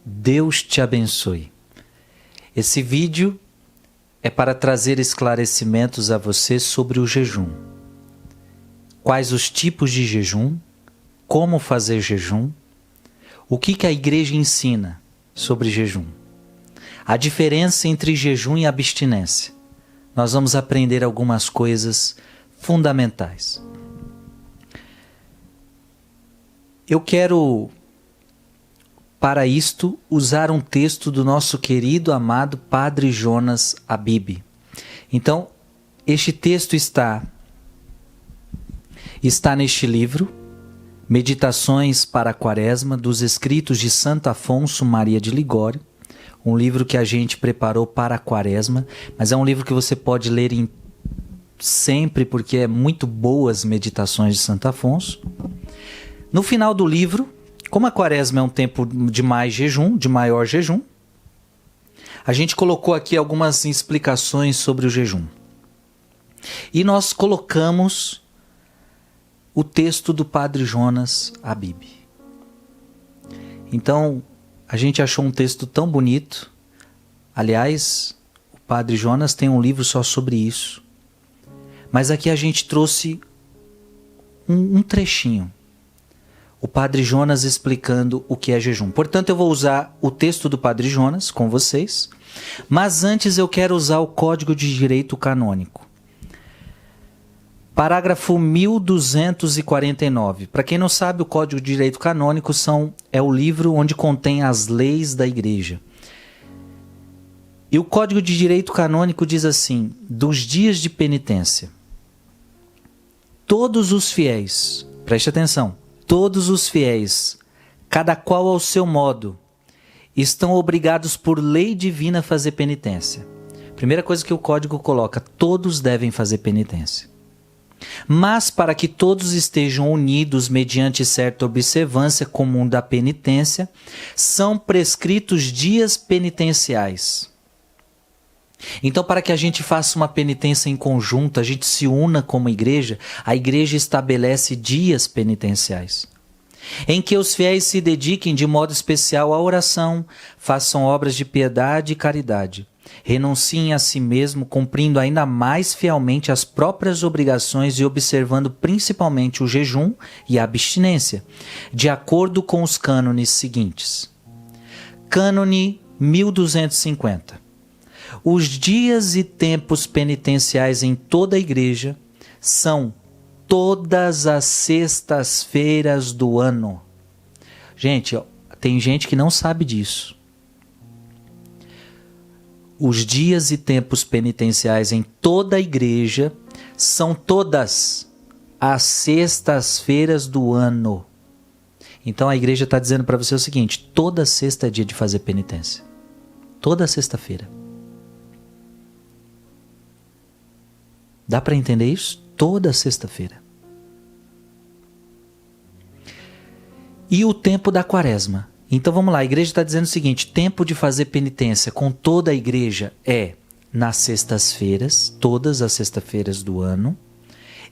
Deus te abençoe. Esse vídeo é para trazer esclarecimentos a você sobre o jejum. Quais os tipos de jejum, como fazer jejum, o que a igreja ensina sobre jejum, a diferença entre jejum e abstinência. Nós vamos aprender algumas coisas fundamentais. Eu quero, para isto, usar um texto do nosso querido, amado Padre Jonas Habib. Então, este texto está neste livro, Meditações para a Quaresma, dos escritos de Santo Afonso Maria de Ligório, um livro que a gente preparou para a Quaresma, mas é um livro que você pode ler sempre, porque é muito boas as meditações de Santo Afonso. No final do livro, como a Quaresma é um tempo de mais jejum, de maior jejum, a gente colocou aqui algumas explicações sobre o jejum. E nós colocamos o texto do Padre Jonas Habib. Então, a gente achou um texto tão bonito. Aliás, o Padre Jonas tem um livro só sobre isso. Mas aqui a gente trouxe um trechinho. O Padre Jonas explicando o que é jejum. Portanto, eu vou usar o texto do Padre Jonas com vocês. Mas antes eu quero usar o Código de Direito Canônico. Parágrafo 1249. Para quem não sabe, o Código de Direito Canônico é o livro onde contém as leis da Igreja. E o Código de Direito Canônico diz assim: dos dias de penitência, todos os fiéis, preste atenção, todos os fiéis, cada qual ao seu modo, estão obrigados por lei divina a fazer penitência. Primeira coisa que o Código coloca: todos devem fazer penitência. Mas para que todos estejam unidos mediante certa observância comum da penitência, são prescritos dias penitenciais. Então, para que a gente faça uma penitência em conjunto, a gente se una como igreja, a igreja estabelece dias penitenciais, em que os fiéis se dediquem de modo especial à oração, façam obras de piedade e caridade, renunciem a si mesmo, cumprindo ainda mais fielmente as próprias obrigações e observando principalmente o jejum e a abstinência, de acordo com os cânones seguintes. Cânone 1250. Os dias e tempos penitenciais em toda a igreja são todas as sextas-feiras do ano. Gente, tem gente que não sabe disso. Os dias e tempos penitenciais em toda a igreja são todas as sextas-feiras do ano. Então a igreja está dizendo para você o seguinte: toda sexta é dia de fazer penitência. Toda sexta-feira. Dá para entender isso? Toda sexta-feira. E o tempo da Quaresma. Então vamos lá, a igreja está dizendo o seguinte: tempo de fazer penitência com toda a igreja é nas sextas-feiras, todas as sextas-feiras do ano,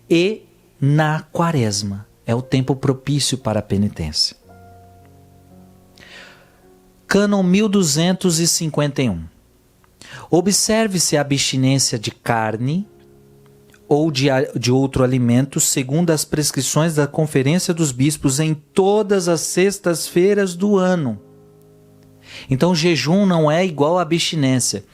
e na Quaresma. É o tempo propício para a penitência. Cânon 1251. Observe-se a abstinência de carne ou de outro alimento, segundo as prescrições da Conferência dos Bispos, em todas as sextas-feiras do ano. Então, jejum não é igual a abstinência.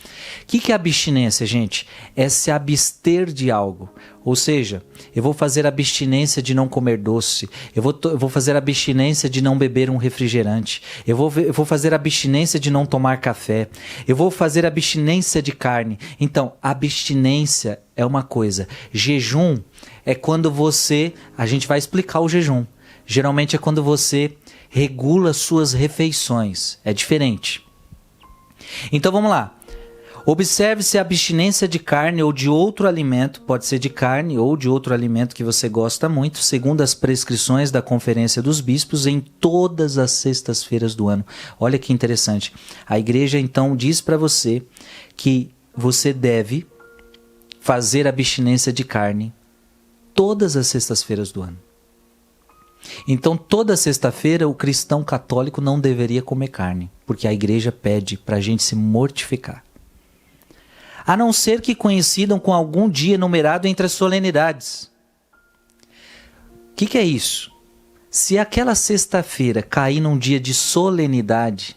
O que é abstinência, gente? É se abster de algo. Ou seja, eu vou fazer abstinência de não comer doce, eu vou fazer abstinência de não beber um refrigerante, eu vou fazer abstinência de não tomar café, eu vou fazer abstinência de carne. Então, abstinência é uma coisa. Jejum é quando a gente vai explicar o jejum. Geralmente é quando você regula suas refeições. É diferente. Então vamos lá. Observe-se a abstinência de carne ou de outro alimento, pode ser de carne ou de outro alimento que você gosta muito, segundo as prescrições da Conferência dos Bispos, em todas as sextas-feiras do ano. Olha que interessante. A igreja então diz para você que você deve fazer abstinência de carne todas as sextas-feiras do ano. Então, toda sexta-feira, o cristão católico não deveria comer carne, porque a igreja pede para a gente se mortificar. A não ser que coincidam com algum dia numerado entre as solenidades. O que é isso? Se aquela sexta-feira cair num dia de solenidade,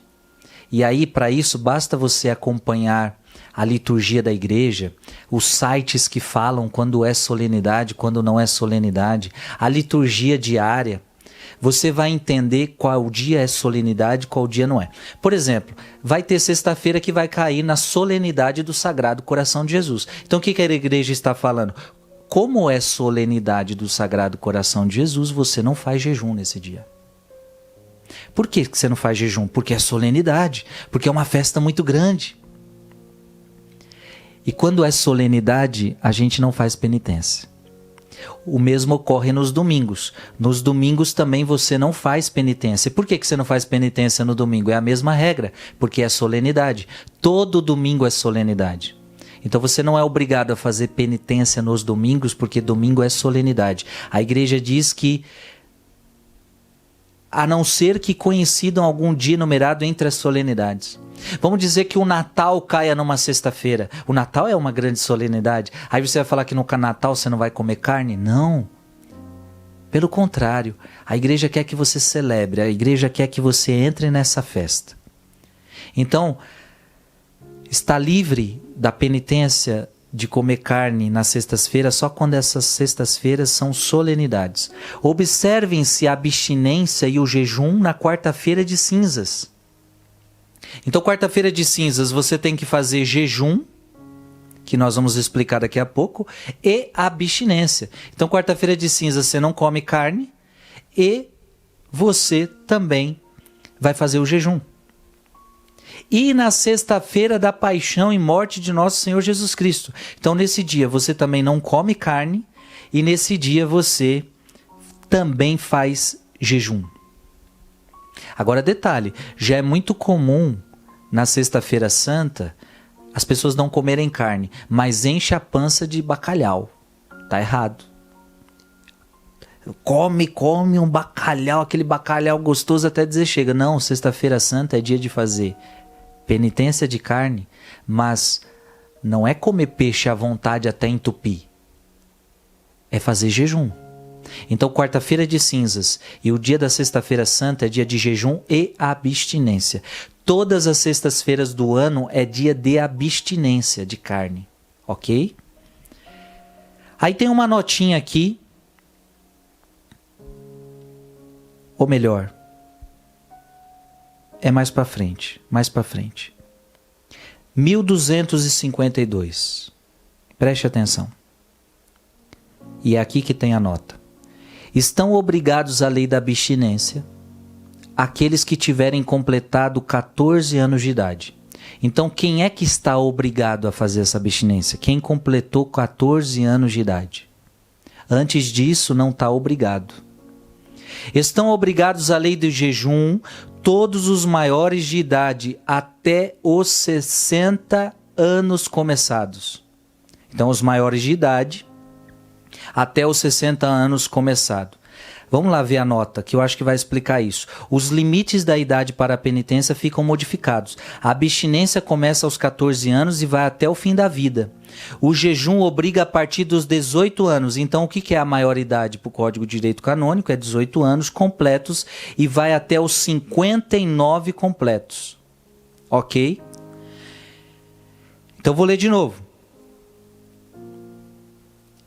e aí para isso basta você acompanhar a liturgia da igreja, os sites que falam quando é solenidade, quando não é solenidade, a liturgia diária, você vai entender qual dia é solenidade, qual dia não é. Por exemplo, vai ter sexta-feira que vai cair na solenidade do Sagrado Coração de Jesus. Então o que a igreja está falando? Como é solenidade do Sagrado Coração de Jesus, você não faz jejum nesse dia. Por que você não faz jejum? Porque é solenidade, porque é uma festa muito grande. E quando é solenidade, a gente não faz penitência. O mesmo ocorre nos domingos. Nos domingos também você não faz penitência. Por que você não faz penitência no domingo? É a mesma regra, porque é solenidade. Todo domingo é solenidade. Então você não é obrigado a fazer penitência nos domingos, porque domingo é solenidade. A igreja diz que, a não ser que coincidam algum dia numerado entre as solenidades. Vamos dizer que o Natal caia numa sexta-feira. O Natal é uma grande solenidade. Aí você vai falar que no Natal você não vai comer carne? Não. Pelo contrário, a igreja quer que você celebre, a igreja quer que você entre nessa festa. Então, está livre da penitência de comer carne nas sextas-feiras só quando essas sextas-feiras são solenidades. Observem-se a abstinência e o jejum na quarta-feira de cinzas. Então, quarta-feira de cinzas você tem que fazer jejum, que nós vamos explicar daqui a pouco, e abstinência. Então, quarta-feira de cinzas você não come carne e você também vai fazer o jejum. E na sexta-feira da paixão e morte de nosso Senhor Jesus Cristo. Então, nesse dia você também não come carne e nesse dia você também faz jejum. Agora, detalhe, já é muito comum na sexta-feira santa as pessoas não comerem carne, mas enche a pança de bacalhau. Tá errado. Come um bacalhau, aquele bacalhau gostoso até dizer chega. Não, sexta-feira santa é dia de fazer penitência de carne, mas não é comer peixe à vontade até entupir. É fazer jejum. Então, quarta-feira de cinzas e o dia da sexta-feira santa é dia de jejum e abstinência. Todas as sextas-feiras do ano é dia de abstinência de carne, ok? Aí tem uma notinha aqui, ou melhor, é mais para frente. 1252. Preste atenção. E é aqui que tem a nota. Estão obrigados à lei da abstinência aqueles que tiverem completado 14 anos de idade. Então, quem é que está obrigado a fazer essa abstinência? Quem completou 14 anos de idade. Antes disso, não está obrigado. Estão obrigados à lei do jejum todos os maiores de idade até os 60 anos começados. Então, os maiores de idade até os 60 anos começado. Vamos lá ver a nota, que eu acho que vai explicar isso. Os limites da idade para a penitência ficam modificados. A abstinência começa aos 14 anos e vai até o fim da vida. O jejum obriga a partir dos 18 anos. Então, o que é a maior idade para o Código de Direito Canônico? É 18 anos completos e vai até os 59 completos. Ok? Então, vou ler de novo.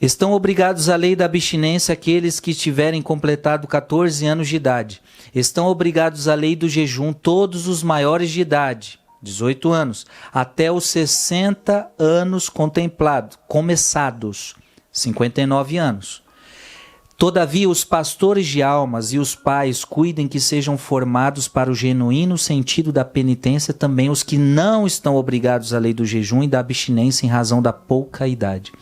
Estão obrigados à lei da abstinência aqueles que tiverem completado 14 anos de idade. Estão obrigados à lei do jejum todos os maiores de idade, 18 anos, até os 60 anos começados, 59 anos. Todavia, os pastores de almas e os pais cuidem que sejam formados para o genuíno sentido da penitência também os que não estão obrigados à lei do jejum e da abstinência em razão da pouca idade.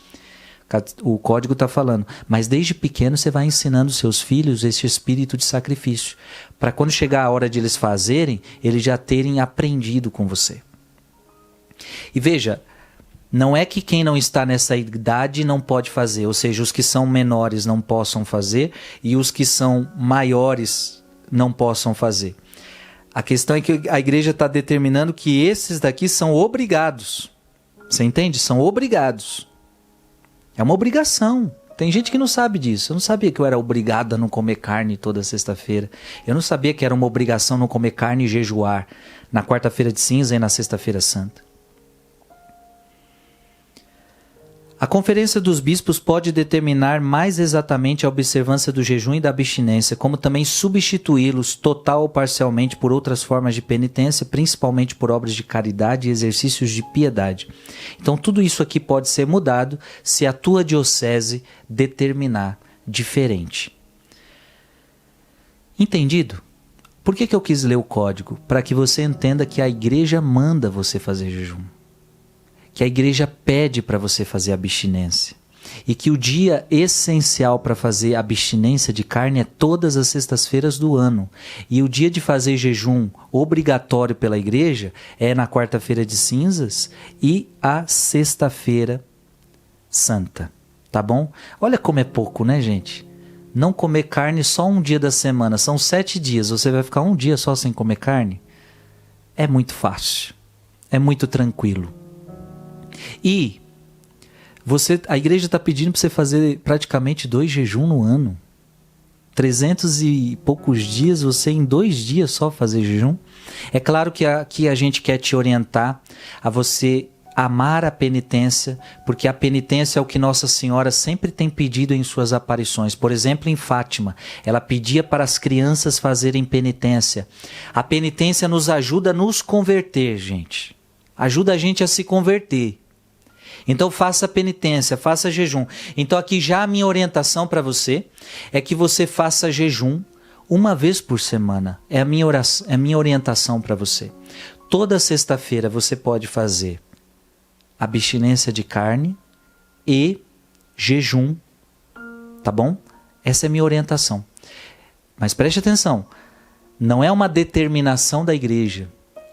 O código está falando, mas desde pequeno você vai ensinando seus filhos esse espírito de sacrifício, para quando chegar a hora de eles fazerem, eles já terem aprendido com você. E veja, Não é que quem não está nessa idade não pode fazer, ou seja, os que são menores não possam fazer e os que são maiores não possam fazer. A questão é que a igreja está determinando que esses daqui são obrigados. Você entende? São obrigados. É uma obrigação. Tem gente que não sabe disso. Eu não sabia que eu era obrigado a não comer carne toda sexta-feira. Eu não sabia que era uma obrigação não comer carne e jejuar na quarta-feira de cinza e na sexta-feira santa. A Conferência dos Bispos pode determinar mais exatamente a observância do jejum e da abstinência, como também substituí-los total ou parcialmente por outras formas de penitência, principalmente por obras de caridade e exercícios de piedade. Então tudo isso aqui pode ser mudado se a tua diocese determinar diferente. Entendido? Por que eu quis ler o código? Para que você entenda que a igreja manda você fazer jejum. Que a igreja pede para você fazer abstinência. E que o dia essencial para fazer abstinência de carne é todas as sextas-feiras do ano. E o dia de fazer jejum obrigatório pela igreja é na quarta-feira de cinzas e a sexta-feira santa. Tá bom? Olha como é pouco, né, gente? Não comer carne só um dia da semana. São 7 dias. Você vai ficar um dia só sem comer carne? É muito fácil. É muito tranquilo. E a igreja está pedindo para você fazer praticamente 2 jejuns no ano. 300 e poucos dias, você em 2 dias só fazer jejum. É claro que aqui a gente quer te orientar a você amar a penitência, porque a penitência é o que Nossa Senhora sempre tem pedido em suas aparições. Por exemplo, em Fátima, ela pedia para as crianças fazerem penitência. A penitência nos ajuda a nos converter, gente. Ajuda a gente a se converter. Então faça penitência, faça jejum. Então aqui já a minha orientação para você é que você faça jejum uma vez por semana. É a minha oração, é a minha orientação para você. Toda sexta-feira você pode fazer abstinência de carne e jejum, tá bom? Essa é a minha orientação. Mas preste atenção, não é uma determinação da igreja.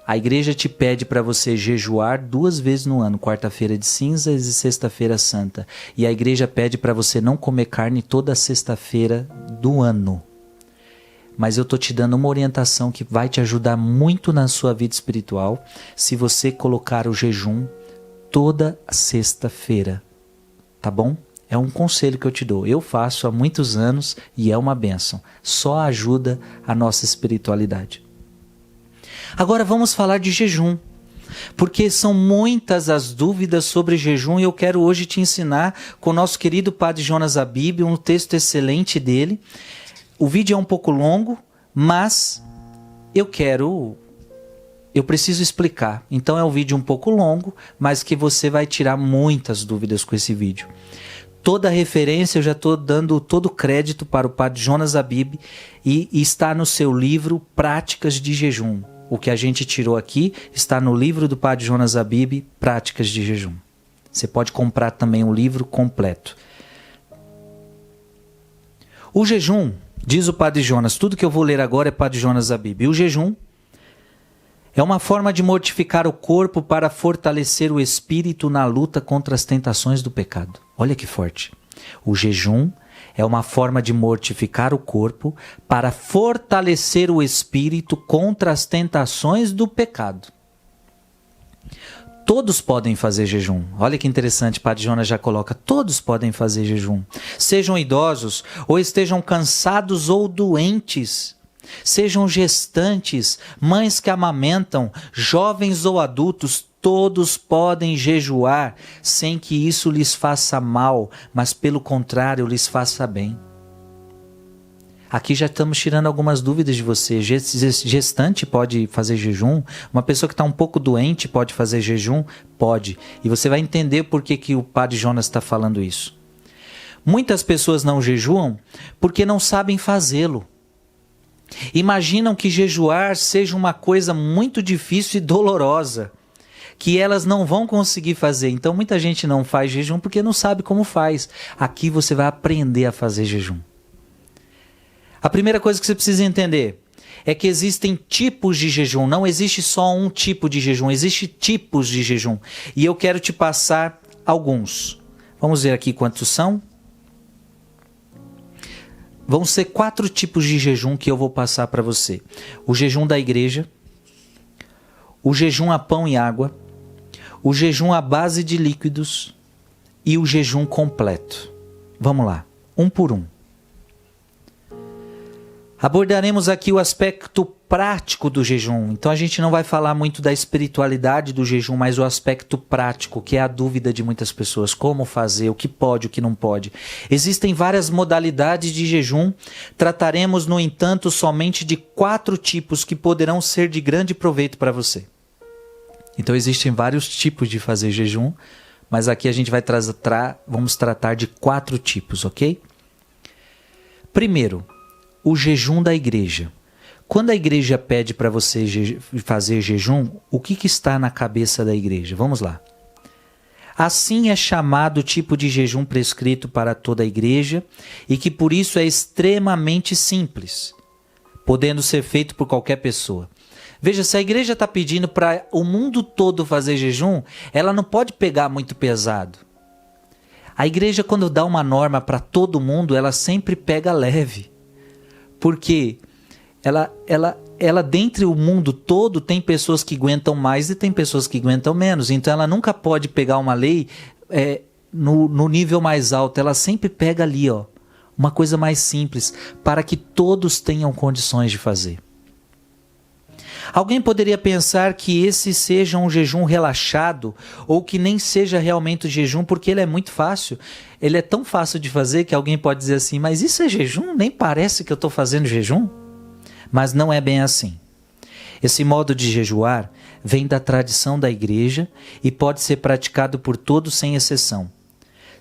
A igreja te pede para você jejuar 2 vezes no ano, quarta-feira de cinzas e sexta-feira santa. E a igreja pede para você não comer carne toda sexta-feira do ano. Mas eu estou te dando uma orientação que vai te ajudar muito na sua vida espiritual se você colocar o jejum toda sexta-feira. Tá bom? É um conselho que eu te dou. Eu faço há muitos anos e é uma bênção. Só ajuda a nossa espiritualidade. Agora vamos falar de jejum, porque são muitas as dúvidas sobre jejum e eu quero hoje te ensinar com o nosso querido Padre Jonas Abib, um texto excelente dele. O vídeo é um pouco longo, mas eu preciso explicar. Então é um vídeo um pouco longo, mas que você vai tirar muitas dúvidas com esse vídeo. Toda referência eu já estou dando todo o crédito para o Padre Jonas Abib e está no seu livro Práticas de Jejum. O que a gente tirou aqui está no livro do Padre Jonas Abib, Práticas de Jejum. Você pode comprar também o livro completo. O jejum, diz o Padre Jonas, tudo que eu vou ler agora é Padre Jonas Abib. O jejum é uma forma de mortificar o corpo para fortalecer o espírito na luta contra as tentações do pecado. Olha que forte. O jejum é uma forma de mortificar o corpo para fortalecer o espírito contra as tentações do pecado. Todos podem fazer jejum. Olha que interessante, Padre Jonas já coloca. Todos podem fazer jejum. Sejam idosos, ou estejam cansados ou doentes. Sejam gestantes, mães que amamentam, jovens ou adultos, todos podem jejuar sem que isso lhes faça mal, mas pelo contrário lhes faça bem. Aqui já estamos tirando algumas dúvidas de você. Gestante pode fazer jejum? Uma pessoa que está um pouco doente pode fazer jejum? Pode. E você vai entender por que o Padre Jonas está falando isso. Muitas pessoas não jejuam porque não sabem fazê-lo. Imaginam que jejuar seja uma coisa muito difícil e dolorosa, que elas não vão conseguir fazer. Então muita gente não faz jejum porque não sabe como faz. Aqui você vai aprender a fazer jejum. A primeira coisa que você precisa entender é que existem tipos de jejum. Não existe só um tipo de jejum, existem tipos de jejum. E eu quero te passar alguns. Vamos ver aqui quantos são. Vão ser 4 tipos de jejum que eu vou passar para você. O jejum da igreja, o jejum a pão e água, o jejum à base de líquidos e o jejum completo. Vamos lá, um por um. Abordaremos aqui o aspecto prático do jejum. Então a gente não vai falar muito da espiritualidade do jejum, mas o aspecto prático, que é a dúvida de muitas pessoas. Como fazer, o que pode, o que não pode. Existem várias modalidades de jejum. Trataremos, no entanto, somente de 4 tipos que poderão ser de grande proveito para você. Então existem vários tipos de fazer jejum, mas aqui a gente vai vamos tratar de 4 tipos, ok? Primeiro, o jejum da igreja. Quando a igreja pede para você fazer jejum, o que está na cabeça da igreja? Vamos lá. Assim é chamado o tipo de jejum prescrito para toda a igreja e que por isso é extremamente simples, podendo ser feito por qualquer pessoa. Veja, se a igreja está pedindo para o mundo todo fazer jejum, ela não pode pegar muito pesado. A igreja, quando dá uma norma para todo mundo, ela sempre pega leve. Porque ela dentre o mundo todo tem pessoas que aguentam mais e tem pessoas que aguentam menos. Então ela nunca pode pegar uma lei no nível mais alto. Ela sempre pega ali, uma coisa mais simples, para que todos tenham condições de fazer. Alguém poderia pensar que esse seja um jejum relaxado ou que nem seja realmente jejum, porque ele é muito fácil. Ele é tão fácil de fazer que alguém pode dizer assim, mas isso é jejum? Nem parece que eu estou fazendo jejum. Mas não é bem assim. Esse modo de jejuar vem da tradição da igreja e pode ser praticado por todos sem exceção,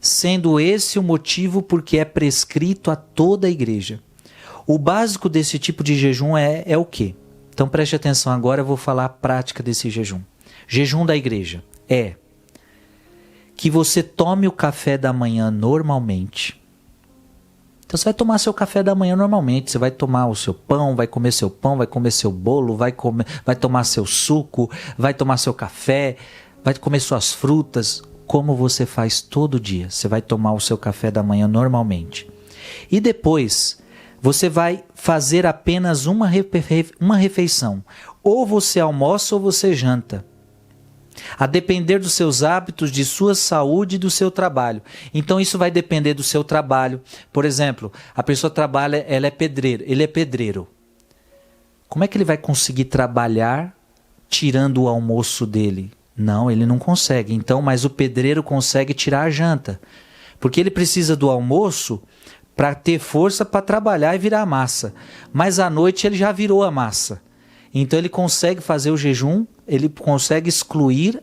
sendo esse o motivo porque é prescrito a toda a igreja. O básico desse tipo de jejum é o quê? Então preste atenção agora, eu vou falar a prática desse jejum. Jejum da igreja é que você tome o café da manhã normalmente. Então você vai tomar seu café da manhã normalmente, você vai tomar o seu pão, vai comer seu bolo, vai tomar seu suco, vai tomar seu café, vai comer suas frutas, como você faz todo dia. Você vai tomar o seu café da manhã normalmente. E depois você vai fazer apenas uma refeição. Ou você almoça ou você janta. A depender dos seus hábitos, de sua saúde e do seu trabalho. Então isso vai depender do seu trabalho. Por exemplo, a pessoa trabalha, ele é pedreiro. Como é que ele vai conseguir trabalhar tirando o almoço dele? Não, ele não consegue. Então, mas o pedreiro consegue tirar a janta. Porque ele precisa do almoço para ter força para trabalhar e virar a massa. Mas à noite ele já virou a massa. Então ele consegue fazer o jejum, ele consegue excluir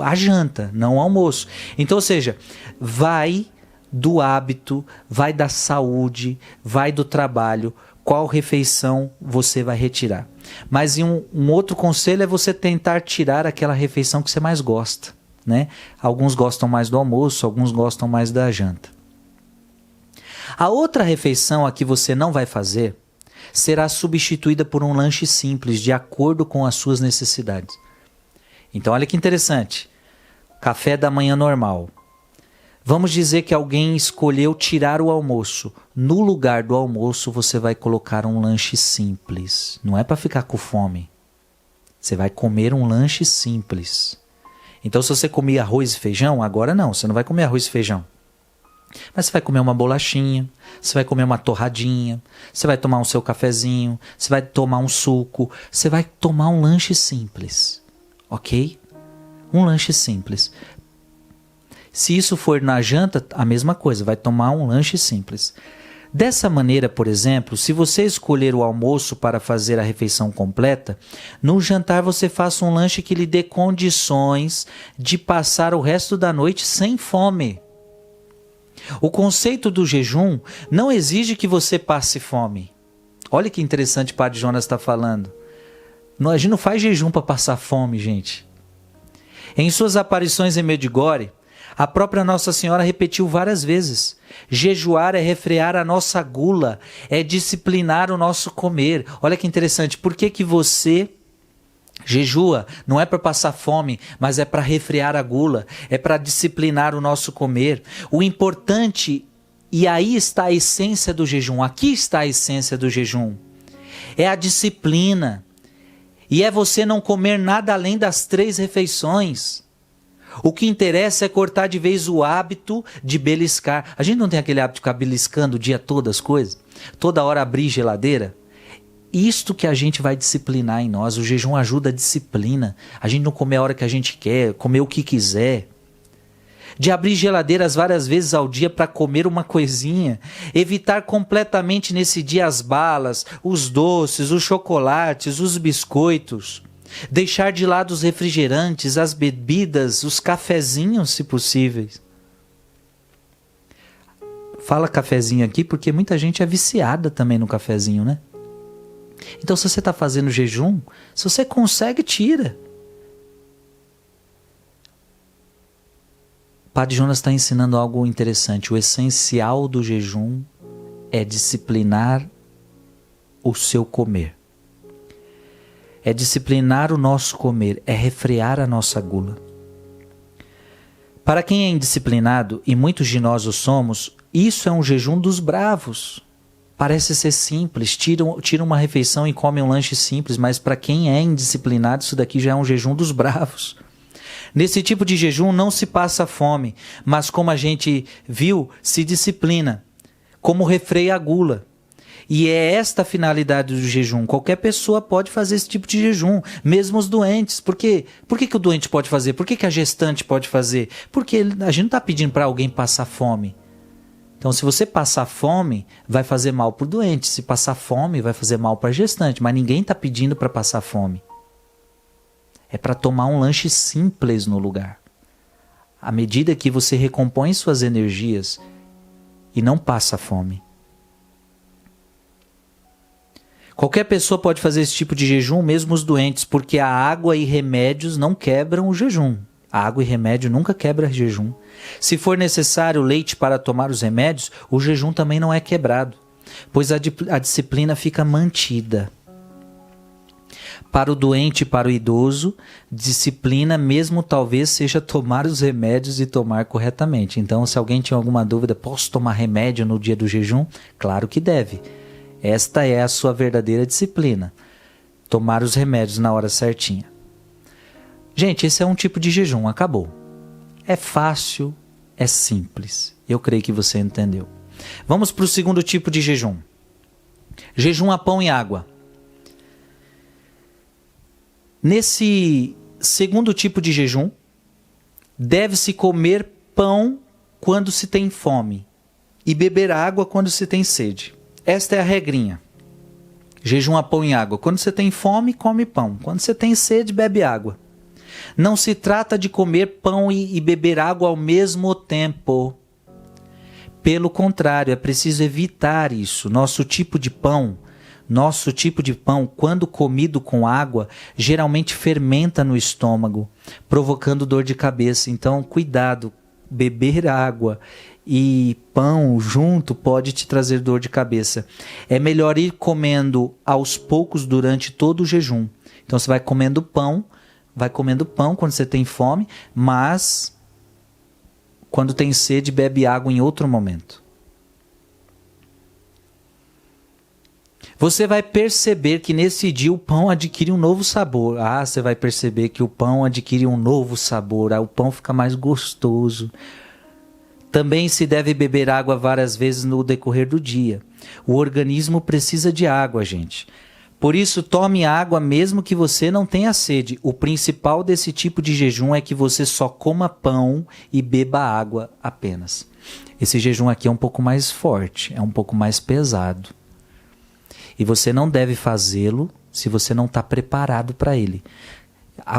a janta, não o almoço. Então, ou seja, vai do hábito, vai da saúde, vai do trabalho, qual refeição você vai retirar. Mas um outro conselho é você tentar tirar aquela refeição que você mais gosta, né? Alguns gostam mais do almoço, alguns gostam mais da janta. A outra refeição a que você não vai fazer será substituída por um lanche simples, de acordo com as suas necessidades. Então, olha que interessante. Café da manhã normal. Vamos dizer que alguém escolheu tirar o almoço. No lugar do almoço, você vai colocar um lanche simples. Não é para ficar com fome. Você vai comer um lanche simples. Então, se você comia arroz e feijão, agora não, você não vai comer arroz e feijão. Mas você vai comer uma bolachinha, você vai comer uma torradinha, você vai tomar o seu cafezinho, você vai tomar um suco, você vai tomar um lanche simples, ok? Um lanche simples. Se isso for na janta, a mesma coisa, vai tomar um lanche simples. Dessa maneira, por exemplo, se você escolher o almoço para fazer a refeição completa, no jantar você faça um lanche que lhe dê condições de passar o resto da noite sem fome. O conceito do jejum não exige que você passe fome. Olha que interessante o Padre Jonas está falando. A gente não faz jejum para passar fome, gente. Em suas aparições em Medjugorje, A própria Nossa Senhora repetiu várias vezes. Jejuar é refrear a nossa gula, é disciplinar o nosso comer. Olha que interessante, por que que você jejua? Não é para passar fome, mas é para refrear a gula, é para disciplinar o nosso comer. O importante, e aí está a essência do jejum, aqui está a essência do jejum, é a disciplina. E é você não comer nada além das 3 refeições. O que interessa é cortar de vez o hábito de beliscar. A gente não tem aquele hábito de ficar beliscando o dia todo as coisas? Toda hora abrir geladeira? Isto que a gente vai disciplinar em nós. O jejum ajuda a disciplina. A gente não comer a hora que a gente quer, comer o que quiser. De abrir geladeiras várias vezes ao dia para comer uma coisinha. Evitar completamente nesse dia as balas, os doces, os chocolates, os biscoitos. Deixar de lado os refrigerantes, as bebidas, os cafezinhos, se possíveis. Fala cafezinho aqui porque muita gente é viciada também no cafezinho, né? Então, se você está fazendo jejum, se você consegue, tira. Padre Jonas está ensinando algo interessante. O essencial do jejum é disciplinar o seu comer. É disciplinar o nosso comer, é refrear a nossa gula. Para quem é indisciplinado, e muitos de nós o somos, isso é um jejum dos bravos. Parece ser simples, tira uma refeição e come um lanche simples, mas para quem é indisciplinado, isso daqui já é um jejum dos bravos. Nesse tipo de jejum não se passa fome, mas como a gente viu, se disciplina, como refreia a gula. E é esta a finalidade do jejum. Qualquer pessoa pode fazer esse tipo de jejum, mesmo os doentes. Por quê? Por que o doente pode fazer? Por que a gestante pode fazer? Porque a gente não está pedindo para alguém passar fome. Então, se você passar fome, vai fazer mal para o doente. Se passar fome, vai fazer mal para a gestante. Mas ninguém está pedindo para passar fome. É para tomar um lanche simples no lugar. À medida que você recompõe suas energias e não passa fome. Qualquer pessoa pode fazer esse tipo de jejum, mesmo os doentes, porque a água e remédios não quebram o jejum. A água e remédio nunca quebra jejum. Se for necessário leite para tomar os remédios, o jejum também não é quebrado, pois a disciplina fica mantida. Para o doente e para o idoso, disciplina mesmo talvez seja tomar os remédios e tomar corretamente. Então, se alguém tinha alguma dúvida, posso tomar remédio no dia do jejum? Claro que deve. Esta é a sua verdadeira disciplina. Tomar os remédios na hora certinha. Gente, esse é um tipo de jejum, acabou. É fácil, é simples. Eu creio que você entendeu. Vamos para o segundo tipo de jejum. Jejum a pão e água. Nesse segundo tipo de jejum, deve-se comer pão quando se tem fome e beber água quando se tem sede. Esta é a regrinha. Jejum a pão e água. Quando você tem fome, come pão. Quando você tem sede, bebe água. Não se trata de comer pão e beber água ao mesmo tempo. Pelo contrário, é preciso evitar isso. Nosso tipo de pão, quando comido com água, geralmente fermenta no estômago, provocando dor de cabeça. Então, cuidado, beber água e pão junto pode te trazer dor de cabeça. É melhor ir comendo aos poucos durante todo o jejum. Então, você vai comendo pão quando você tem fome, mas quando tem sede, bebe água em outro momento. Você vai perceber que nesse dia o pão adquire um novo sabor. Você vai perceber que o pão adquire um novo sabor. O pão fica mais gostoso. Também se deve beber água várias vezes no decorrer do dia. O organismo precisa de água, gente. Por isso, tome água mesmo que você não tenha sede. O principal desse tipo de jejum é que você só coma pão e beba água apenas. Esse jejum aqui é um pouco mais forte, é um pouco mais pesado. E você não deve fazê-lo se você não está preparado para ele.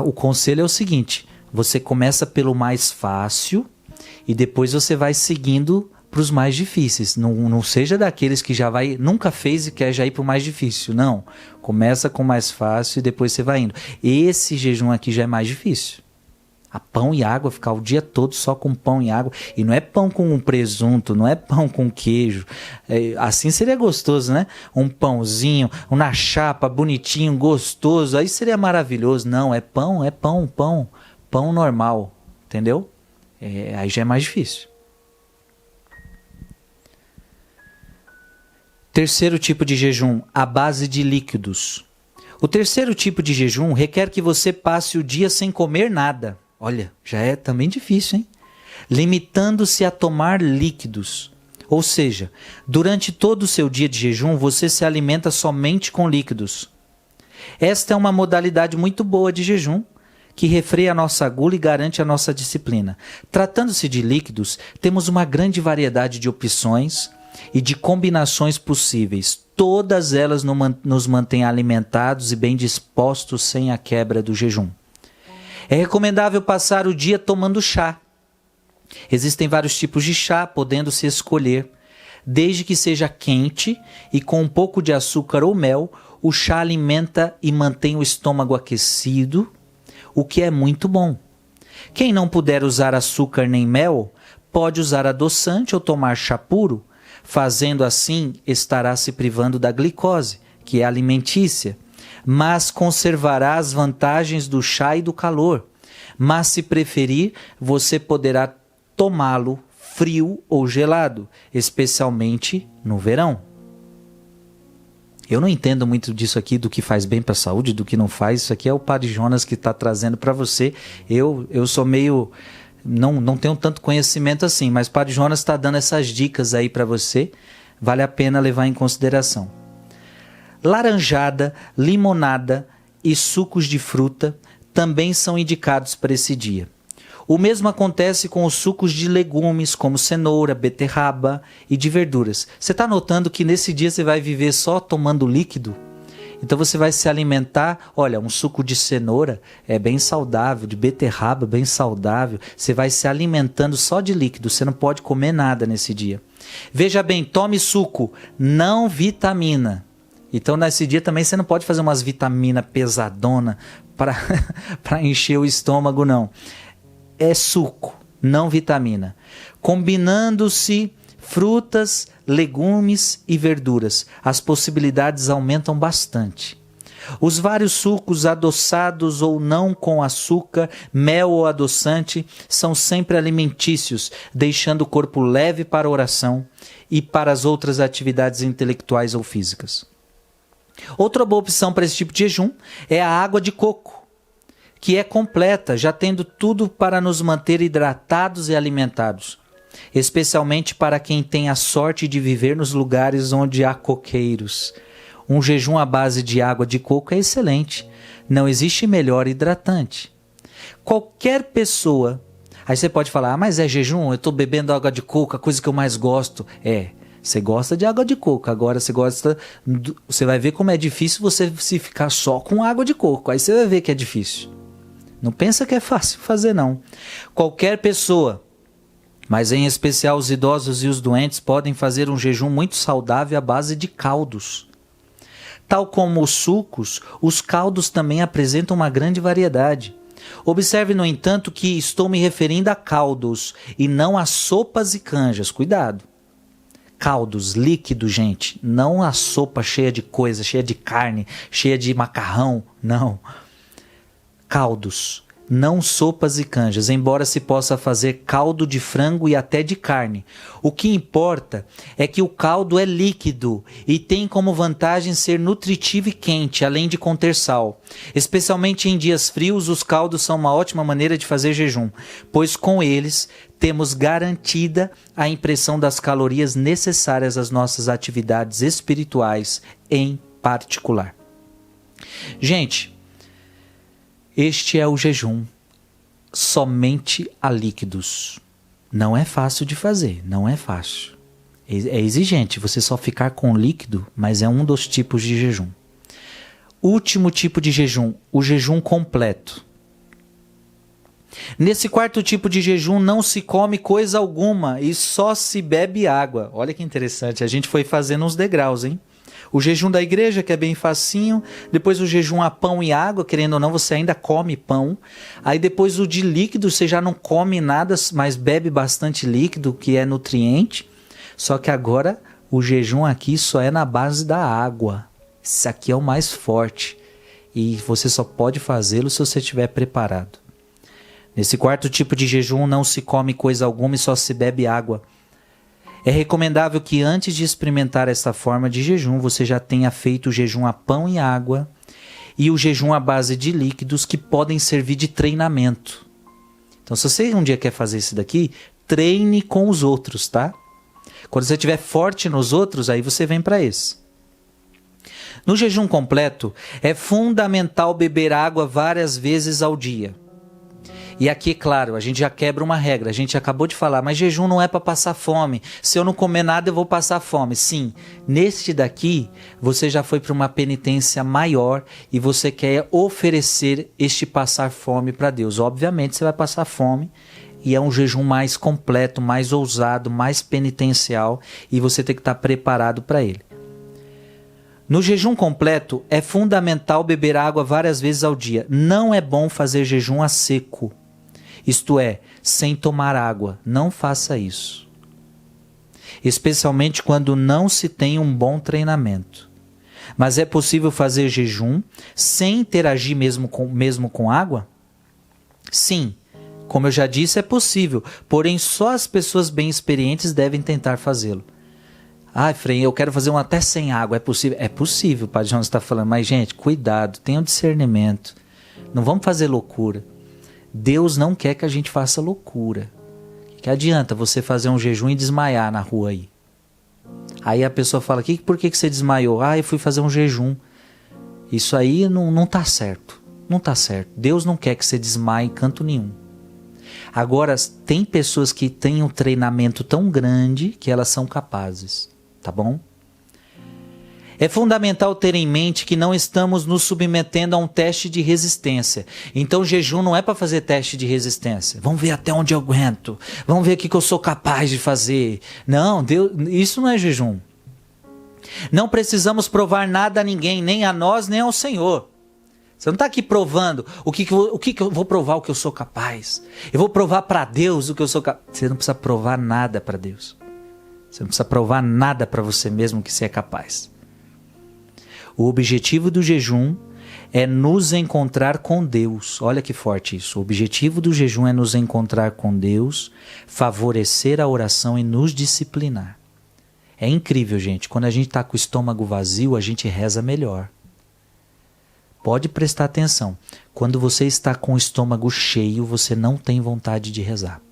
O conselho é o seguinte: você começa pelo mais fácil e depois você vai seguindo para os mais difíceis. Não seja daqueles que nunca fez e quer já ir para o mais difícil. Não. Começa com o mais fácil e depois você vai indo. Esse jejum aqui já é mais difícil. A pão e água, ficar o dia todo só com pão e água. E não é pão com presunto, não é pão com queijo. Assim seria gostoso, né? Um pãozinho, na chapa, bonitinho, gostoso. Aí seria maravilhoso. Não, é pão. Pão normal, entendeu? Aí já é mais difícil. Terceiro tipo de jejum, a base de líquidos. O terceiro tipo de jejum requer que você passe o dia sem comer nada. Olha, já é também difícil, hein? Limitando-se a tomar líquidos. Ou seja, durante todo o seu dia de jejum, você se alimenta somente com líquidos. Esta é uma modalidade muito boa de jejum, que refreia a nossa gula e garante a nossa disciplina. Tratando-se de líquidos, temos uma grande variedade de opções e de combinações possíveis. Todas elas nos mantêm alimentados e bem dispostos sem a quebra do jejum. É recomendável passar o dia tomando chá. Existem vários tipos de chá, podendo-se escolher. Desde que seja quente e com um pouco de açúcar ou mel, o chá alimenta e mantém o estômago aquecido, o que é muito bom. Quem não puder usar açúcar nem mel, pode usar adoçante ou tomar chá puro. Fazendo assim, estará se privando da glicose, que é alimentícia, mas conservará as vantagens do chá e do calor. Mas se preferir, você poderá tomá-lo frio ou gelado, especialmente no verão. Eu não entendo muito disso aqui, do que faz bem para a saúde, do que não faz. Isso aqui é o Padre Jonas que está trazendo para você. Eu sou meio... Não tenho tanto conhecimento assim, mas o Padre Jonas está dando essas dicas aí para você. Vale a pena levar em consideração. Laranjada, limonada e sucos de fruta também são indicados para esse dia. O mesmo acontece com os sucos de legumes, como cenoura, beterraba e de verduras. Você está notando que nesse dia você vai viver só tomando líquido? Então você vai se alimentar, olha, um suco de cenoura é bem saudável, de beterraba bem saudável. Você vai se alimentando só de líquido, você não pode comer nada nesse dia. Veja bem, tome suco, não vitamina. Então nesse dia também você não pode fazer umas vitaminas pesadona para encher o estômago, não. É suco, não vitamina. Combinando-se frutas, legumes e verduras, as possibilidades aumentam bastante. Os vários sucos, adoçados ou não com açúcar, mel ou adoçante, são sempre alimentícios, deixando o corpo leve para a oração e para as outras atividades intelectuais ou físicas. Outra boa opção para esse tipo de jejum é a água de coco, que é completa, já tendo tudo para nos manter hidratados e alimentados. Especialmente para quem tem a sorte de viver nos lugares onde há coqueiros. Um jejum à base de água de coco é excelente. Não existe melhor hidratante. Qualquer pessoa... Aí você pode falar, mas é jejum? Eu estou bebendo água de coco, a coisa que eu mais gosto. Você gosta de água de coco. Agora você vai ver como é difícil você se ficar só com água de coco. Aí você vai ver que é difícil. Não pensa que é fácil fazer, não. Qualquer pessoa... Mas em especial os idosos e os doentes podem fazer um jejum muito saudável à base de caldos. Tal como os sucos, os caldos também apresentam uma grande variedade. Observe, no entanto, que estou me referindo a caldos e não a sopas e canjas. Cuidado. Caldos, líquido, gente. Não a sopa cheia de coisa, cheia de carne, cheia de macarrão. Não. Caldos. Não sopas e canjas, embora se possa fazer caldo de frango e até de carne. O que importa é que o caldo é líquido e tem como vantagem ser nutritivo e quente, além de conter sal. Especialmente em dias frios, os caldos são uma ótima maneira de fazer jejum, pois com eles temos garantida a impressão das calorias necessárias às nossas atividades espirituais em particular. Gente, este é o jejum, somente a líquidos. Não é fácil de fazer, não é fácil. É exigente você só ficar com líquido, mas é um dos tipos de jejum. Último tipo de jejum, o jejum completo. Nesse quarto tipo de jejum não se come coisa alguma e só se bebe água. Olha que interessante, a gente foi fazendo uns degraus, hein? O jejum da igreja, que é bem facinho. Depois o jejum a pão e água, querendo ou não, você ainda come pão. Aí depois o de líquido, você já não come nada, mas bebe bastante líquido, que é nutriente. Só que agora o jejum aqui só é na base da água. Esse aqui é o mais forte. E você só pode fazê-lo se você estiver preparado. Nesse quarto tipo de jejum não se come coisa alguma e só se bebe água. É recomendável que antes de experimentar essa forma de jejum, você já tenha feito o jejum a pão e água e o jejum à base de líquidos que podem servir de treinamento. Então, se você um dia quer fazer isso daqui, treine com os outros, tá? Quando você estiver forte nos outros, aí você vem para esse. No jejum completo, é fundamental beber água várias vezes ao dia. E aqui, claro, a gente já quebra uma regra. A gente acabou de falar, mas jejum não é para passar fome. Se eu não comer nada, eu vou passar fome. Sim, neste daqui, você já foi para uma penitência maior e você quer oferecer este passar fome para Deus. Obviamente, você vai passar fome e é um jejum mais completo, mais ousado, mais penitencial e você tem que estar preparado para ele. No jejum completo, é fundamental beber água várias vezes ao dia. Não é bom fazer jejum a seco. Isto é, sem tomar água. Não faça isso. Especialmente quando não se tem um bom treinamento. Mas é possível fazer jejum sem interagir mesmo com água? Sim, como eu já disse, é possível. Porém, só as pessoas bem experientes devem tentar fazê-lo. Ah, Frei, eu quero fazer um até sem água. É possível? É possível, o Padre João está falando. Mas, gente, cuidado, tenham discernimento. Não vamos fazer loucura. Deus não quer que a gente faça loucura. Que adianta você fazer um jejum e desmaiar na rua aí? Aí a pessoa fala, por que você desmaiou? Ah, eu fui fazer um jejum. Isso aí não está certo. Não está certo. Deus não quer que você desmaie em canto nenhum. Agora, tem pessoas que têm um treinamento tão grande que elas são capazes. Tá bom? É fundamental ter em mente que não estamos nos submetendo a um teste de resistência. Então, jejum não é para fazer teste de resistência. Vamos ver até onde eu aguento. Vamos ver o que eu sou capaz de fazer. Não, Deus, isso não é jejum. Não precisamos provar nada a ninguém, nem a nós, nem ao Senhor. Você não está aqui provando o que eu vou provar o que eu sou capaz. Eu vou provar para Deus o que eu sou capaz. Você não precisa provar nada para Deus. Você não precisa provar nada para você mesmo que você é capaz. O objetivo do jejum é nos encontrar com Deus. Olha que forte isso. O objetivo do jejum é nos encontrar com Deus, favorecer a oração e nos disciplinar. É incrível, gente. Quando a gente está com o estômago vazio, a gente reza melhor. Pode prestar atenção. Quando você está com o estômago cheio, você não tem vontade de rezar.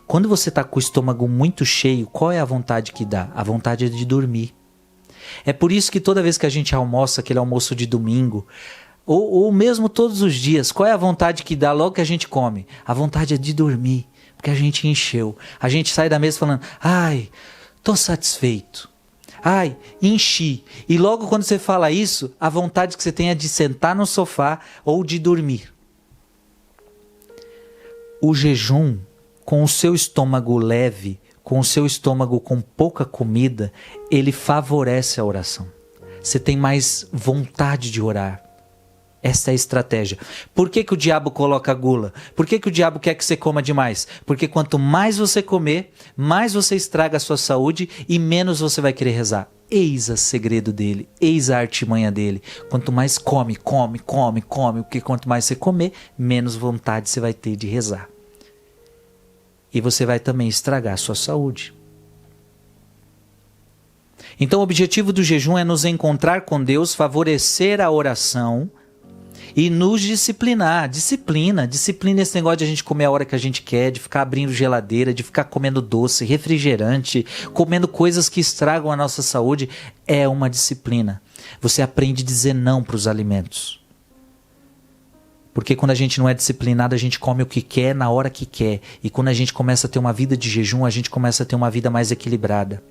Quando você está com o estômago muito cheio, qual é a vontade que dá? A vontade é de dormir. É por isso que toda vez que a gente almoça, aquele almoço de domingo, ou mesmo todos os dias, qual é a vontade que dá logo que a gente come? A vontade é de dormir, porque a gente encheu. A gente sai da mesa falando, ai, estou satisfeito. Ai, enchi. E logo quando você fala isso, a vontade que você tem é de sentar no sofá ou de dormir. O jejum, com o seu estômago leve, com o seu estômago com pouca comida, ele favorece a oração. Você tem mais vontade de orar. Essa é a estratégia. Por que o diabo coloca gula? Por que o diabo quer que você coma demais? Porque quanto mais você comer, mais você estraga a sua saúde e menos você vai querer rezar. Eis o segredo dele, eis a artimanha dele. Quanto mais come, porque quanto mais você comer, menos vontade você vai ter de rezar. E você vai também estragar a sua saúde. Então o objetivo do jejum é nos encontrar com Deus, favorecer a oração e nos disciplinar. Disciplina esse negócio de a gente comer a hora que a gente quer, de ficar abrindo geladeira, de ficar comendo doce, refrigerante, comendo coisas que estragam a nossa saúde. É uma disciplina. Você aprende a dizer não para os alimentos. Porque quando a gente não é disciplinado, a gente come o que quer na hora que quer. E quando a gente começa a ter uma vida de jejum, a gente começa a ter uma vida mais equilibrada.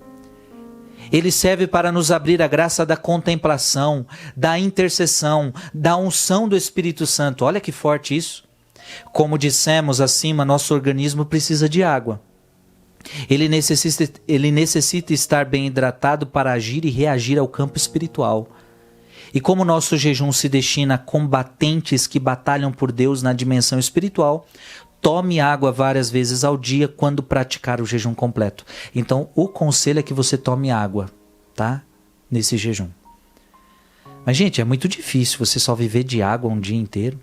Ele serve para nos abrir a graça da contemplação, da intercessão, da unção do Espírito Santo. Olha que forte isso. Como dissemos acima, nosso organismo precisa de água. Ele necessita estar bem hidratado para agir e reagir ao campo espiritual. E como nosso jejum se destina a combatentes que batalham por Deus na dimensão espiritual, tome água várias vezes ao dia quando praticar o jejum completo. Então, o conselho é que você tome água, tá? Nesse jejum. Mas, gente, é muito difícil você só viver de água um dia inteiro.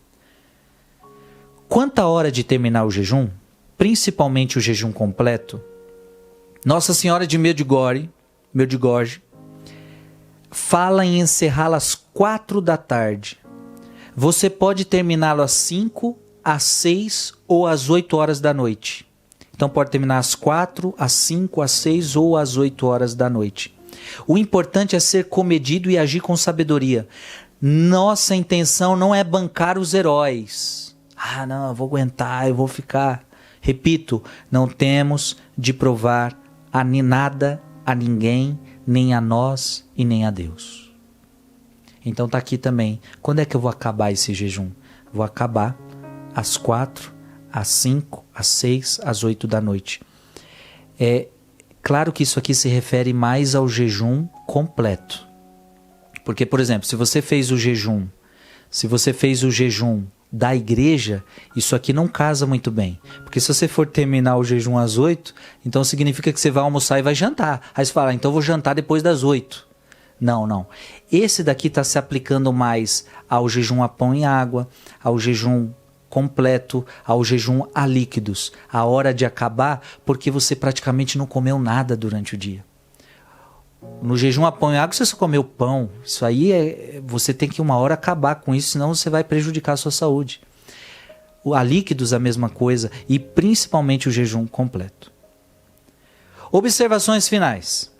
Quanto à hora de terminar o jejum, principalmente o jejum completo, Nossa Senhora de Medjugorje fala em encerrá-lo às 4 da tarde. Você pode terminá-lo às 5, às 6 ou às 8 horas da noite. Então pode terminar às 4, às 5, às 6 ou às 8 horas da noite. O importante é ser comedido e agir com sabedoria. Nossa intenção não é bancar os heróis. Ah, não, eu vou aguentar, eu vou ficar. Repito, não temos de provar a nada, a ninguém, nem a nós e nem a Deus. Então tá aqui também. Quando é que eu vou acabar esse jejum? Vou acabar às 4, às 5, às 6, às 8 da noite. É claro que isso aqui se refere mais ao jejum completo. Porque, por exemplo, se você fez o jejum da igreja, isso aqui não casa muito bem. Porque se você for terminar o jejum às 8, então significa que você vai almoçar e vai jantar. Aí você fala, então eu vou jantar depois das 8. Não. Esse daqui está se aplicando mais ao jejum a pão e água, ao jejum completo, ao jejum a líquidos. A hora de acabar, porque você praticamente não comeu nada durante o dia. No jejum a pão e água você só comeu pão. Isso aí você tem que uma hora acabar com isso, senão você vai prejudicar a sua saúde. A líquidos a mesma coisa, e principalmente o jejum completo. Observações finais.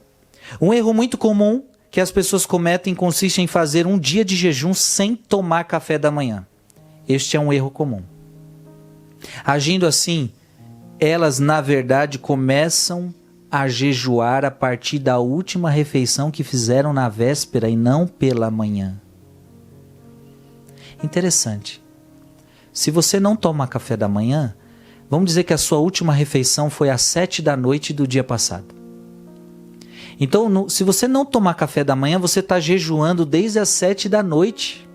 Um erro muito comum que as pessoas cometem consiste em fazer um dia de jejum sem tomar café da manhã. Este é um erro comum. Agindo assim, elas na verdade começam a jejuar a partir da última refeição que fizeram na véspera e não pela manhã. Interessante. Se você não toma café da manhã, vamos dizer que a sua última refeição foi às 7 da noite do dia passado. Então, se você não tomar café da manhã, você está jejuando desde as 7 da noite.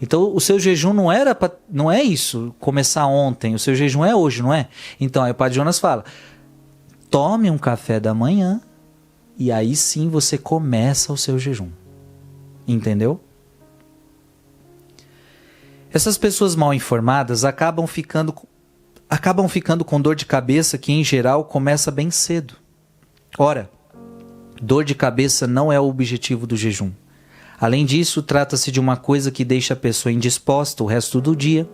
Então, o seu jejum não é isso, começar ontem. O seu jejum é hoje, não é? Então, aí o Padre Jonas fala, tome um café da manhã e aí sim você começa o seu jejum. Entendeu? Essas pessoas mal informadas acabam ficando com dor de cabeça que, em geral, começa bem cedo. Ora, dor de cabeça não é o objetivo do jejum. Além disso, trata-se de uma coisa que deixa a pessoa indisposta o resto do dia,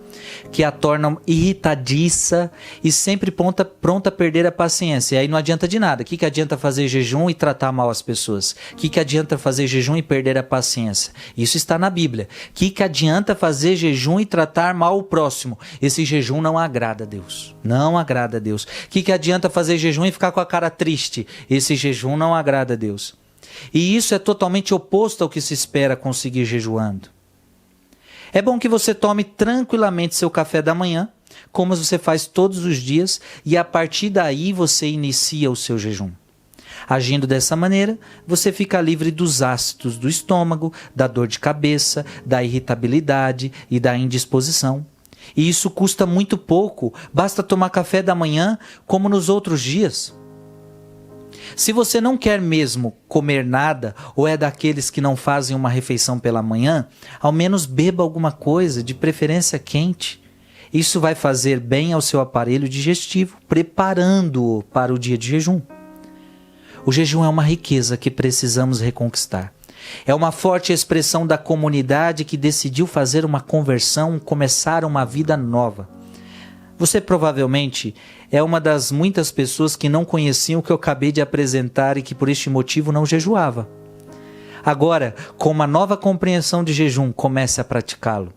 que a torna irritadiça e sempre pronta a perder a paciência. E aí não adianta de nada. O que adianta fazer jejum e tratar mal as pessoas? O que adianta fazer jejum e perder a paciência? Isso está na Bíblia. O que adianta fazer jejum e tratar mal o próximo? Esse jejum não agrada a Deus. Não agrada a Deus. O que adianta fazer jejum e ficar com a cara triste? Esse jejum não agrada a Deus. E isso é totalmente oposto ao que se espera conseguir jejuando. É bom que você tome tranquilamente seu café da manhã, como você faz todos os dias, e a partir daí você inicia o seu jejum. Agindo dessa maneira, você fica livre dos ácidos do estômago, da dor de cabeça, da irritabilidade e da indisposição. E isso custa muito pouco, basta tomar café da manhã como nos outros dias. Se você não quer mesmo comer nada ou é daqueles que não fazem uma refeição pela manhã, ao menos beba alguma coisa, de preferência quente. Isso vai fazer bem ao seu aparelho digestivo, preparando-o para o dia de jejum. O jejum é uma riqueza que precisamos reconquistar. É uma forte expressão da comunidade que decidiu fazer uma conversão, começar uma vida nova. Você provavelmente é uma das muitas pessoas que não conheciam o que eu acabei de apresentar e que por este motivo não jejuava. Agora, com uma nova compreensão de jejum, comece a praticá-lo.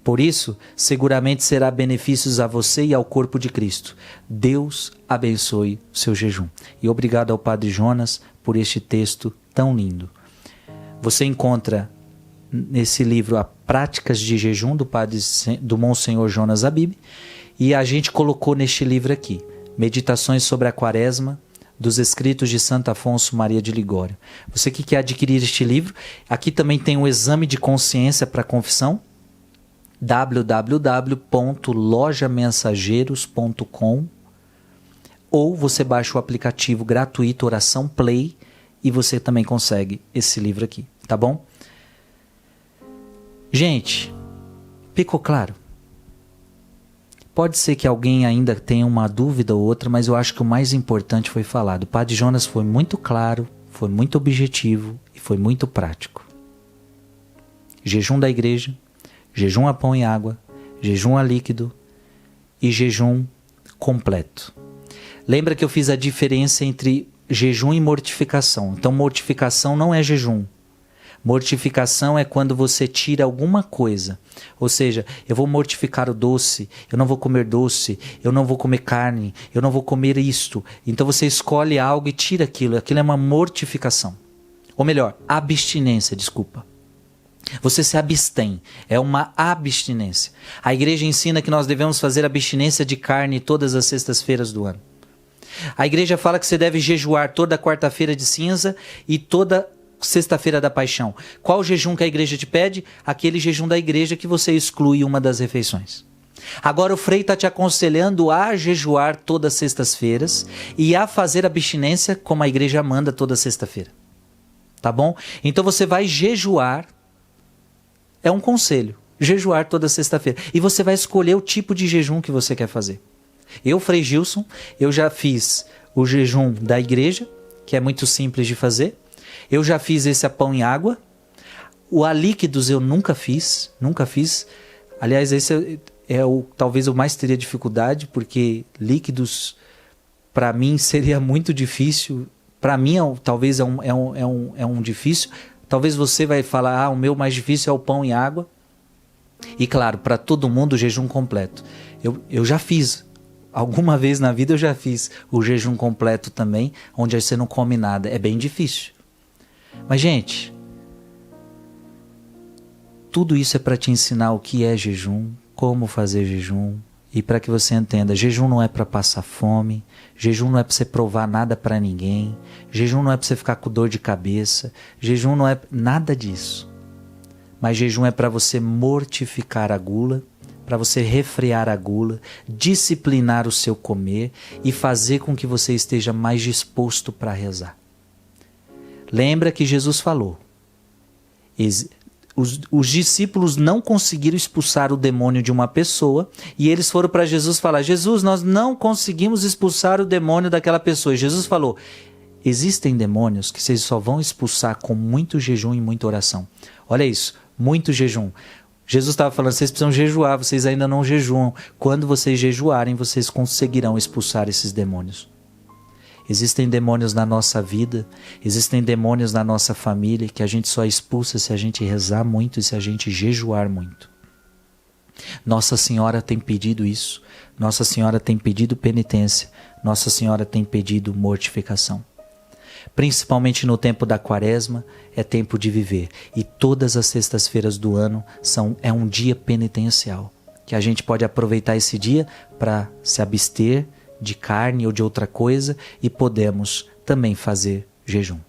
Por isso, seguramente será benefícios a você e ao corpo de Cristo. Deus abençoe o seu jejum. E obrigado ao Padre Jonas por este texto tão lindo. Você encontra nesse livro a Práticas de Jejum do Monsenhor Jonas Habib. E a gente colocou neste livro aqui, Meditações sobre a Quaresma, dos escritos de Santo Afonso Maria de Ligório. Você que quer adquirir este livro, aqui também tem um exame de consciência para confissão, www.lojamensageiros.com, ou você baixa o aplicativo gratuito Oração Play e você também consegue esse livro aqui, tá bom? Gente, ficou claro? Pode ser que alguém ainda tenha uma dúvida ou outra, mas eu acho que o mais importante foi falado. O Padre Jonas foi muito claro, foi muito objetivo e foi muito prático. Jejum da igreja, jejum a pão e água, jejum a líquido e jejum completo. Lembra que eu fiz a diferença entre jejum e mortificação. Então, mortificação não é jejum. Mortificação é quando você tira alguma coisa. Ou seja, eu vou mortificar o doce, eu não vou comer doce, eu não vou comer carne, eu não vou comer isto. Então você escolhe algo e tira aquilo. Aquilo é uma mortificação. Ou melhor, abstinência, desculpa. Você se abstém, é uma abstinência. A igreja ensina que nós devemos fazer abstinência de carne todas as sextas-feiras do ano. A igreja fala que você deve jejuar toda quarta-feira de cinza e toda sexta-feira da paixão. Qual o jejum que a igreja te pede? Aquele jejum da igreja que você exclui uma das refeições. Agora o Frei está te aconselhando a jejuar todas as sextas-feiras e a fazer abstinência como a igreja manda toda sexta-feira. Tá bom? Então você vai jejuar, é um conselho, jejuar toda sexta-feira. E você vai escolher o tipo de jejum que você quer fazer. Eu, Frei Gilson, eu já fiz o jejum da igreja, que é muito simples de fazer. Eu já fiz esse a pão e água. O a líquidos eu nunca fiz. Aliás, esse talvez eu mais teria dificuldade, porque líquidos para mim seria muito difícil. Para mim talvez é um difícil. Talvez você vai falar, o meu mais difícil é o pão e água. E claro, para todo mundo o jejum completo. Eu já fiz. Alguma vez na vida eu já fiz o jejum completo também, onde você não come nada. É bem difícil. Mas, gente, tudo isso é para te ensinar o que é jejum, como fazer jejum e para que você entenda, jejum não é para passar fome, jejum não é para você provar nada para ninguém, jejum não é para você ficar com dor de cabeça, jejum não é nada disso. Mas jejum é para você mortificar a gula, para você refrear a gula, disciplinar o seu comer e fazer com que você esteja mais disposto para rezar. Lembra que Jesus falou, os discípulos não conseguiram expulsar o demônio de uma pessoa e eles foram para Jesus falar, Jesus, nós não conseguimos expulsar o demônio daquela pessoa. E Jesus falou, existem demônios que vocês só vão expulsar com muito jejum e muita oração. Olha isso, muito jejum. Jesus estava falando, vocês precisam jejuar, vocês ainda não jejuam. Quando vocês jejuarem, vocês conseguirão expulsar esses demônios. Existem demônios na nossa vida, existem demônios na nossa família que a gente só expulsa se a gente rezar muito e se a gente jejuar muito. Nossa Senhora tem pedido isso, Nossa Senhora tem pedido penitência, Nossa Senhora tem pedido mortificação. Principalmente no tempo da Quaresma, é tempo de viver. E todas as sextas-feiras do ano é um dia penitencial, que a gente pode aproveitar esse dia para se abster de carne ou de outra coisa e podemos também fazer jejum.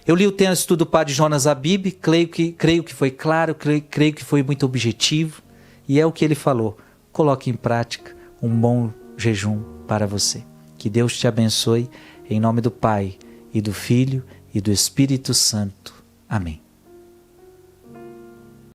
Eu li o texto do Padre Jonas Habib, creio que foi claro, creio que foi muito objetivo e é o que ele falou. Coloque em prática um bom jejum para você. Que Deus te abençoe, em nome do Pai e do Filho e do Espírito Santo. Amém.